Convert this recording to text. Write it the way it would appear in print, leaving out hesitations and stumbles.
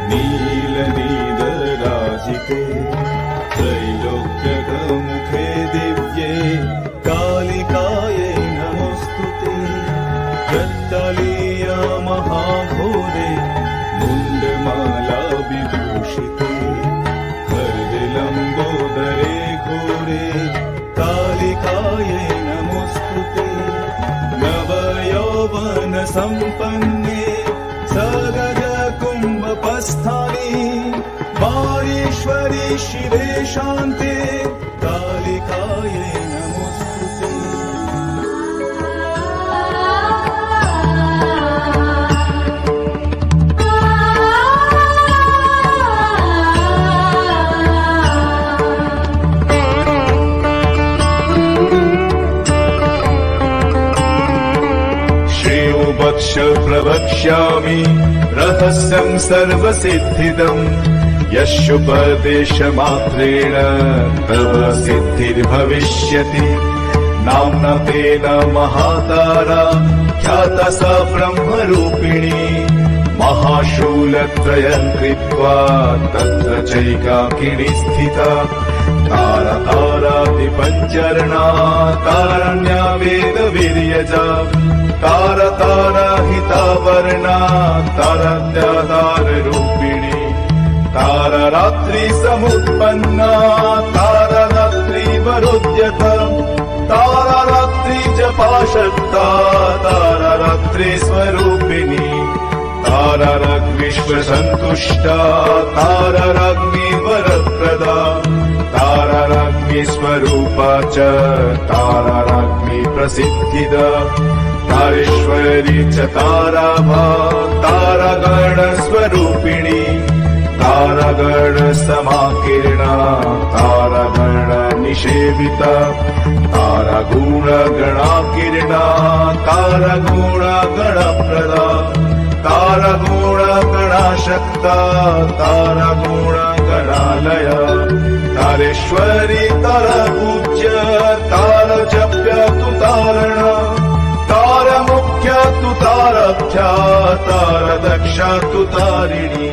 नीलनीदराजिते त्रैलोक्यमुखे दिव्ये कालिकायै नमोऽस्तुते रत्तलीया महाघोरे मुण्डमाला विभूषिते लम्बोदरे घोरे कालिकायै नमोऽस्तुते नवयौवन सम्पन्ने सगज कुम्भपस्थानि वारीश्वरी शिवे शान्ते कालिकायै नमोऽस्तुते प्रवक्ष्यामि रहस्यं सर्वसिद्धिदम् यस्योपदेशमात्रेण तव सिद्धिर्भविष्यति नाम्ना तेन महातारा ख्याता सा ब्रह्मरूपिणी महाशूलत्रयं कृत्वा तत्र चैकाकिनी स्थिता तारा तारादिपञ्चरणा तारण्या वेदवीर्यजा तारा तारा हितावर्णा तारद्यादाररूपिणी तारा रात्रि समुत्पन्ना तारा रात्रि वरोद्यता तारा रात्रि जपाशक्ता तारा रात्रि स्वरूपिणी तारा राग्विश्वसन्तुष्टा तारा राज्ञी वरप्रदा तारा राज्ञी स्वरूपा च तारा राज्ञी प्रसिद्धिदा तारेश्वरी च ताराभा तारागणस्वरूपिणी तारागणसमाकीर्णा तारागणनिषेविता तारागुणगणाकीर्णा तारागुणगणप्रदा तारागुणगणाशक्ता तारागुणगणालया तारेश्वरी तारापूज्य तारजप्य तु तारणा तारमुख्या तु तारख्या तारदक्षा तु तारिणी